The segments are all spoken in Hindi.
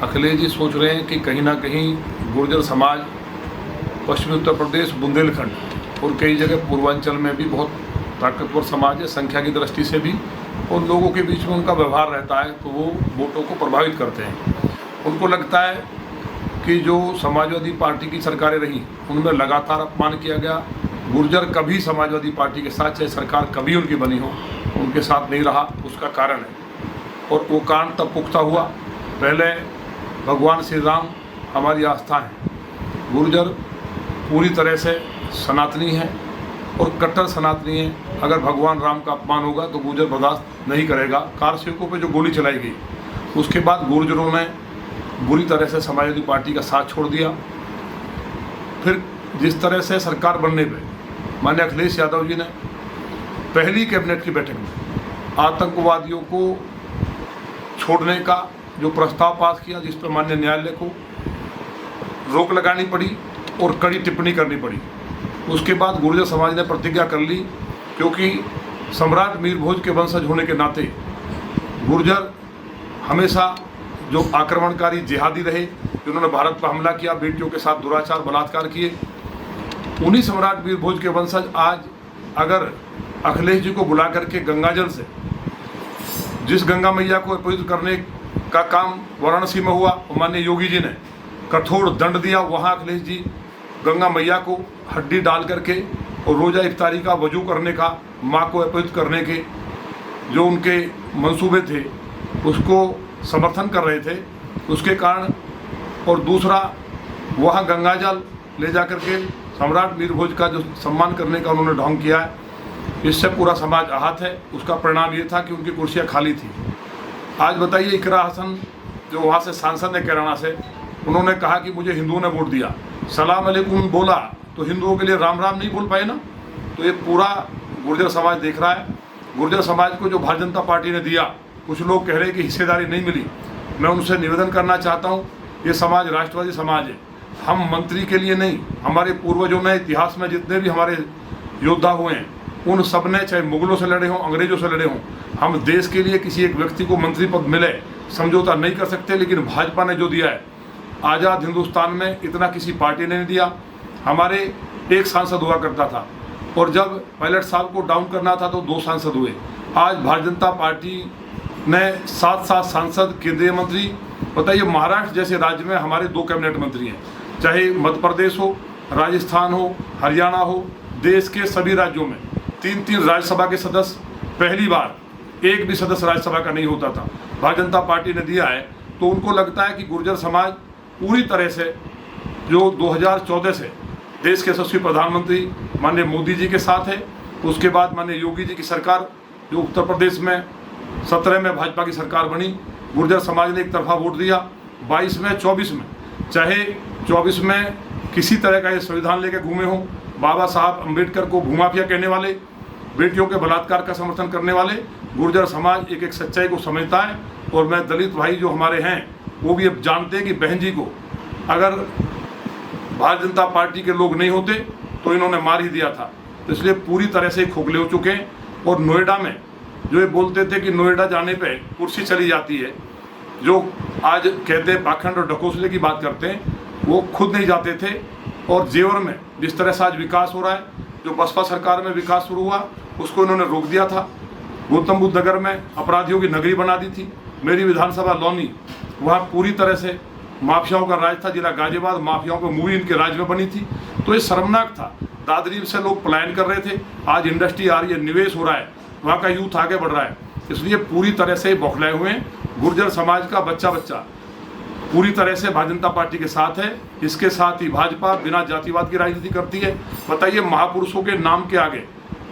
अखिलेश जी सोच रहे हैं कि कहीं ना कहीं गुर्जर समाज पश्चिमी उत्तर प्रदेश, बुंदेलखंड और कई जगह पूर्वांचल में भी बहुत ताकतवर समाज है, संख्या की दृष्टि से भी, और लोगों के बीच में उनका व्यवहार रहता है तो वो वोटों को प्रभावित करते हैं। उनको लगता है कि जो समाजवादी पार्टी की सरकारें रहीं उनमें लगातार अपमान किया गया। गुर्जर कभी समाजवादी पार्टी के साथ, चाहे सरकार कभी उनकी बनी हो, उनके साथ नहीं रहा। उसका कारण है, और वो कारण तब पुख्ता हुआ। पहले भगवान श्री राम हमारी आस्था है। गुर्जर पूरी तरह से सनातनी है और कट्टर सनातनी है। अगर भगवान राम का अपमान होगा तो गुर्जर बर्दाश्त नहीं करेगा। कार सेवकों पे जो गोली चलाई गई, उसके बाद गुर्जरों ने बुरी तरह से समाजवादी पार्टी का साथ छोड़ दिया। फिर जिस तरह से सरकार बनने पे माननीय अखिलेश यादव जी ने पहली कैबिनेट की बैठक में आतंकवादियों को छोड़ने का जो प्रस्ताव पास किया, जिस पर माननीय न्यायालय को रोक लगानी पड़ी और कड़ी टिप्पणी करनी पड़ी। उसके बाद गुर्जर समाज ने प्रतिज्ञा कर ली, क्योंकि सम्राट मीर भोज के वंशज होने के नाते गुर्जर हमेशा जो आक्रमणकारी जिहादी रहे, जिन्होंने भारत पर हमला किया, बेटियों के साथ दुराचार बलात्कार किए, उन्हीं सम्राट मीर भोज के वंशज आज अगर अखिलेश जी को बुला करके गंगाजल से, जिस गंगा मैया को अपवित्र करने का काम वाराणसी में हुआ, माननीय योगी जी ने कठोर दंड दिया, वहाँ अखिलेश जी गंगा मैया को हड्डी डाल करके और रोज़ा इफ्तारी का वजू करने का, माँ को अपवित्र करने के जो उनके मंसूबे थे उसको समर्थन कर रहे थे। उसके कारण, और दूसरा वहाँ गंगाजल ले जा करके सम्राट मीर भोज का जो सम्मान करने का उन्होंने ढोंग किया है, इससे पूरा समाज आहत है। उसका परिणाम ये था कि उनकी कुर्सियाँ खाली थी। आज बताइए, इकरा हसन जो वहाँ से सांसद है कैराना से, उन्होंने कहा कि मुझे हिंदुओं ने वोट दिया, सलाम अलैकुम बोला तो हिंदुओं के लिए राम राम नहीं बोल पाए ना। तो ये पूरा गुर्जर समाज देख रहा है। गुर्जर समाज को जो भारतीय जनता पार्टी ने दिया, कुछ लोग कह रहे हैं कि हिस्सेदारी नहीं मिली। मैं उनसे निवेदन करना चाहता हूँ, ये समाज राष्ट्रवादी समाज है। हम मंत्री के लिए नहीं, हमारे पूर्वजों ने इतिहास में जितने भी हमारे योद्धा हुए हैं, उन सब ने, चाहे मुगलों से लड़े हों, अंग्रेजों से लड़े हों, हम देश के लिए किसी एक व्यक्ति को मंत्री पद मिले समझौता नहीं कर सकते। लेकिन भाजपा ने जो दिया है, आज़ाद हिंदुस्तान में इतना किसी पार्टी ने नहीं दिया। हमारे एक सांसद हुआ करता था, और जब पायलट साहब को डाउन करना था तो 2 सांसद हुए। आज भारतीय जनता पार्टी ने 7 सांसद, केंद्रीय मंत्री। बताइए, महाराष्ट्र जैसे राज्य में हमारे 2 कैबिनेट मंत्री हैं, चाहे मध्य प्रदेश हो, राजस्थान हो, हरियाणा हो, देश के सभी राज्यों में 3 राज्यसभा के सदस्य। पहली बार एक भी सदस्य राज्यसभा का नहीं होता था, भारतीय जनता पार्टी ने दिया है। तो उनको लगता है कि गुर्जर समाज पूरी तरह से जो 2014 से देश के यशस्वी प्रधानमंत्री माननीय मोदी जी के साथ है, उसके बाद माननीय योगी जी की सरकार जो उत्तर प्रदेश में 17 में भाजपा की सरकार बनी, गुर्जर समाज ने एक तरफा वोट दिया। 22 में, 24 में, चाहे 24 में किसी तरह का ये संविधान लेके घूमे हों, बाबा साहब अम्बेडकर को भूमाफिया कहने वाले, बेटियों के बलात्कार का समर्थन करने वाले, गुर्जर समाज एक सच्चाई को समझता है। और मैं दलित भाई जो हमारे हैं वो भी अब जानते हैं कि बहन जी को अगर भारतीय जनता पार्टी के लोग नहीं होते तो इन्होंने मार ही दिया था। तो इसलिए पूरी तरह से खोखले हो चुके हैं। और नोएडा में जो ये बोलते थे कि नोएडा जाने पे कुर्सी चली जाती है, जो आज कहते हैं पाखंड और ढकोसले की बात करते हैं, वो खुद नहीं जाते थे। और जेवर में जिस तरह से आज विकास हो रहा है, जो बसपा सरकार में विकास शुरू हुआ उसको इन्होंने रोक दिया था। गौतम बुद्ध नगर में अपराधियों की नगरी बना दी थी। मेरी विधानसभा लौनी, वहाँ पूरी तरह से माफियाओं का राज था। जिला गाजियाबाद माफियाओं पर मूवी इनके राज में बनी थी। तो ये शर्मनाक था। दादरी से लोग पलायन कर रहे थे, आज इंडस्ट्री आ रही है, निवेश हो रहा है, वहाँ का यूथ आगे बढ़ रहा है। इसलिए पूरी तरह से बौखलाए हुए हैं। गुर्जर समाज का बच्चा पूरी तरह से भारतीय जनता पार्टी के साथ है। इसके साथ ही भाजपा बिना जातिवाद की राजनीति करती है। बताइए, महापुरुषों के नाम के आगे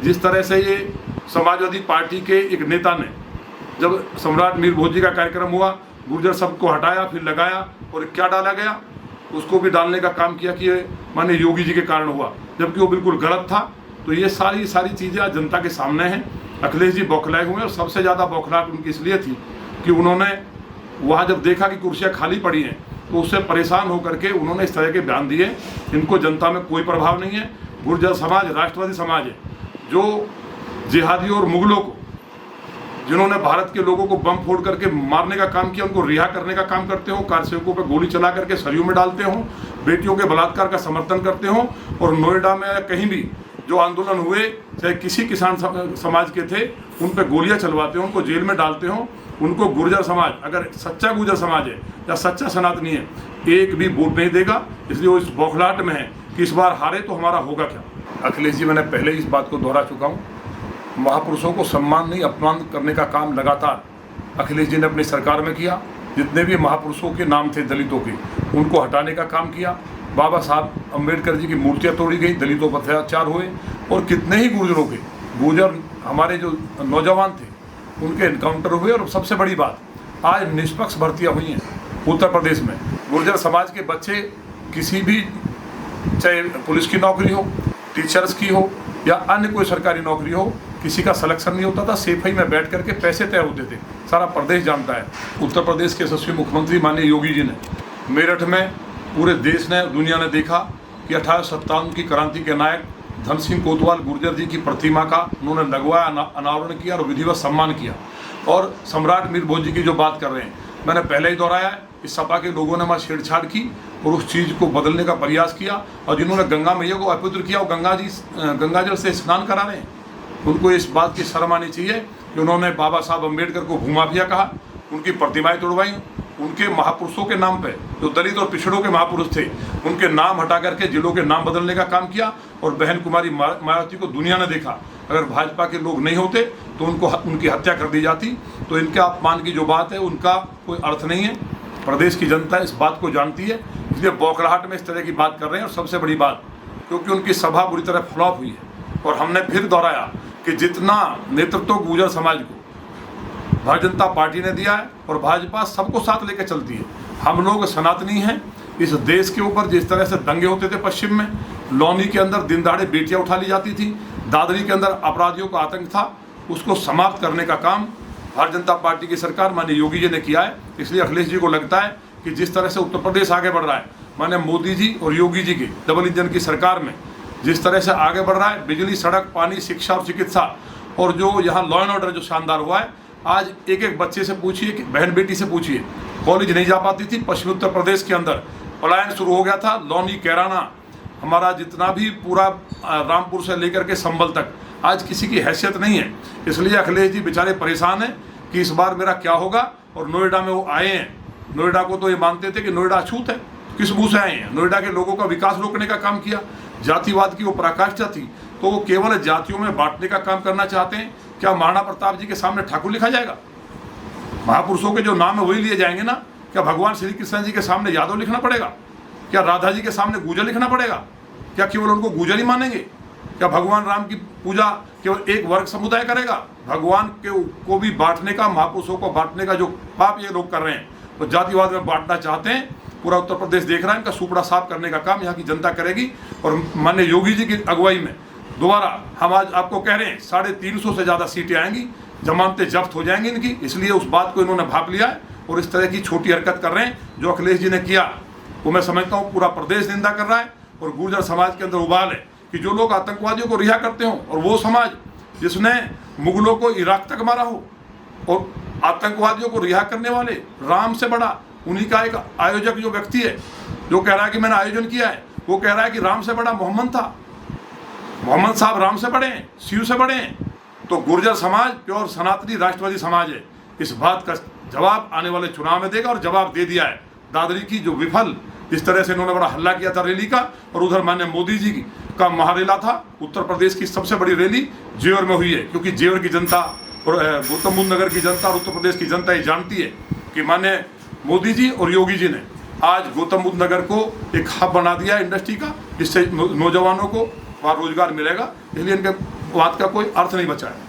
जिस तरह से ये समाजवादी पार्टी के एक नेता ने, जब सम्राट मीर भोज जी का कार्यक्रम हुआ, गुर्जर सबको हटाया, फिर लगाया, और क्या डाला गया उसको भी डालने का काम किया कि माननीय योगी जी के कारण हुआ, जबकि वो बिल्कुल गलत था। तो ये सारी चीज़ें आज जनता के सामने हैं। अखिलेश जी बौखलाए हुए हैं, और सबसे ज़्यादा बौखलाहट उनकी इसलिए थी कि उन्होंने वहाँ जब देखा कि कुर्सियाँ खाली पड़ी हैं तो उससे परेशान होकर के उन्होंने इस तरह के बयान दिए। इनको जनता में कोई प्रभाव नहीं है। गुर्जर समाज राष्ट्रवादी समाज है, जो जिहादी और मुगलों को जिन्होंने भारत के लोगों को बम फोड़ करके मारने का काम किया, उनको रिहा करने का काम करते हो, कार सेवकों पर गोली चला करके सरयू में डालते हो, बेटियों के बलात्कार का समर्थन करते हो, और नोएडा में कहीं भी जो आंदोलन हुए, चाहे किसी किसान समाज के थे, उन पर गोलियां चलवाते हो, उनको जेल में डालते हो। उनको गुर्जर समाज, अगर सच्चा गुर्जर समाज है या सच्चा सनातनी है, एक भी वोट नहीं देगा। इसलिए वो इस बौखलाहट में है कि इस बार हारे तो हमारा होगा क्या। अखिलेश जी, मैंने पहले ही इस बात को दोहरा चुका हूँ, महापुरुषों को सम्मान नहीं अपमान करने का काम लगातार अखिलेश जी ने अपनी सरकार में किया। जितने भी महापुरुषों के नाम थे दलितों के, उनको हटाने का काम किया। बाबा साहब अम्बेडकर जी की मूर्तियाँ तोड़ी गई, दलितों पर अत्याचार हुए, और कितने ही गुर्जरों के, गुर्जर हमारे जो नौजवान थे उनके इनकाउंटर हुए। और सबसे बड़ी बात, आज निष्पक्ष भर्तियाँ हुई हैं उत्तर प्रदेश में। गुर्जर समाज के बच्चे किसी भी, चाहे पुलिस की नौकरी हो, टीचर्स की हो या अन्य कोई सरकारी नौकरी हो, किसी का सिलेक्शन नहीं होता था। सेफई में बैठ करके पैसे तय होते थे, सारा प्रदेश जानता है। उत्तर प्रदेश के यशस्वी मुख्यमंत्री माननीय योगी जी ने मेरठ में, पूरे देश ने, दुनिया ने देखा कि 1857 की क्रांति के नायक धन सिंह कोतवाल गुर्जर जी की प्रतिमा का उन्होंने लगवाया, अनावरण किया और विधिवत सम्मान किया। और सम्राट मीर भोज जी की जो बात कर रहे हैं, मैंने पहले ही दोहराया है, इस सपा के लोगों ने वहाँ छेड़छाड़ की और उस चीज़ को बदलने का प्रयास किया। और जिन्होंने गंगा मैया को अपवित्र किया, वो गंगा जल से स्नान करा रहे हैं। उनको इस बात की शर्म आनी चाहिए कि उन्होंने बाबा साहब अम्बेडकर को भूमाफिया कहा, उनकी प्रतिमाएं तोड़वाई, उनके महापुरुषों के नाम पे, जो दलित और पिछड़ों के महापुरुष थे, उनके नाम हटा करके जिलों के नाम बदलने का काम किया। और बहन कुमारी मायावती को दुनिया ने देखा, अगर भाजपा के लोग नहीं होते तो उनकी हत्या कर दी जाती। तो इनके अपमान की जो बात है, उनका कोई अर्थ नहीं है। प्रदेश की जनता इस बात को जानती है, इसलिए बौखलाहट में इस तरह की बात कर रहे हैं। और सबसे बड़ी बात, क्योंकि उनकी सभा बुरी तरह फ्लॉप हुई है। और हमने फिर दोहराया कि जितना नेतृत्व गुर्जर समाज को भारतीय जनता पार्टी ने दिया है, और भाजपा सबको साथ लेकर चलती है। हम लोग सनातनी हैं। इस देश के ऊपर जिस तरह से दंगे होते थे पश्चिम में, लौनी के अंदर दिन दहाड़े बेटियां उठा ली जाती थी, दादरी के अंदर अपराधियों का आतंक था, उसको समाप्त करने का काम भारतीय जनता पार्टी की सरकार माननीय योगी जी ने किया है। इसलिए अखिलेश जी को लगता है कि जिस तरह से उत्तर प्रदेश आगे बढ़ रहा है, माननीय मोदी जी और योगी जी की डबल इंजन की सरकार में जिस तरह से आगे बढ़ रहा है, बिजली, सड़क, पानी, शिक्षा और चिकित्सा, और जो यहाँ लॉ एंड ऑर्डर जो शानदार हुआ है। आज एक एक बच्चे से पूछिए, बहन बेटी से पूछिए, कॉलेज नहीं जा पाती थी। पश्चिमी उत्तर प्रदेश के अंदर पलायन शुरू हो गया था। लौनी, कैराना, हमारा जितना भी पूरा रामपुर से लेकर के संभल तक, आज किसी की हैसियत नहीं है। इसलिए अखिलेश जी बेचारे परेशान हैं कि इस बार मेरा क्या होगा। और नोएडा में वो आए हैं, नोएडा को तो ये मानते थे कि नोएडा अछूत है, किस मुँह से आए हैं। नोएडा के लोगों का विकास रोकने का काम किया। जातिवाद की वो पराकाष्ठा थी, तो वो केवल जातियों में बांटने का काम करना चाहते हैं। क्या महाराणा प्रताप जी के सामने ठाकुर लिखा जाएगा? महापुरुषों के जो नाम है वही लिए जाएंगे ना। क्या भगवान श्री कृष्ण जी के सामने यादव लिखना पड़ेगा? क्या राधा जी के सामने गुर्जर लिखना पड़ेगा? क्या केवल उनको गुर्जर ही मानेंगे? क्या भगवान राम की पूजा केवल एक वर्ग समुदाय करेगा? भगवान को भी बांटने का, महापुरुषों को बांटने का जो पाप ये लोग कर रहे हैं, तो जातिवाद में बांटना चाहते हैं। पूरा उत्तर प्रदेश देख रहा है, इनका सुपड़ा साफ करने का काम यहाँ की जनता करेगी। और माननीय योगी जी की अगुवाई में दोबारा हम आज आपको कह रहे हैं 350 से ज़्यादा सीटें आएंगी, जमानतें जब्त हो जाएंगी इनकी। इसलिए उस बात को इन्होंने भाप लिया है और इस तरह की छोटी हरकत कर रहे हैं। जो अखिलेश जी ने किया वो मैं समझता हूँ पूरा प्रदेश निंदा कर रहा है। और गुर्जर समाज के अंदर उबाल है कि जो लोग आतंकवादियों को रिहा करते हों, और वो समाज जिसने मुगलों को इराक तक मारा हो, और आतंकवादियों को रिहा करने वाले राम से बड़ा, उन्हीं का एक आयोजक जो व्यक्ति है जो कह रहा है कि मैंने आयोजन किया है, वो कह रहा है कि राम से बड़ा मोहम्मद था। मोहम्मद साहब राम से बड़े हैं, शिव से बड़े हैं। तो गुर्जर समाज प्योर सनातनी राष्ट्रवादी समाज है। इस बात का जवाब आने वाले चुनाव में देगा, और जवाब दे दिया है। दादरी की जो विफल, इस तरह से इन्होंने बड़ा हल्ला किया था रैली का, और उधर माननीय मोदी जी का महारेला था। उत्तर प्रदेश की सबसे बड़ी रैली जेवर में हुई है, क्योंकि जेवर की जनता और गौतम बुद्ध नगर की जनता और उत्तर प्रदेश की जनता ये जानती है कि माननीय मोदी जी और योगी जी ने आज गौतम बुद्ध नगर को एक हब बना दिया इंडस्ट्री का, जिससे नौजवानों को वहाँ रोजगार मिलेगा। इसलिए इनके बात का कोई अर्थ नहीं बचा है।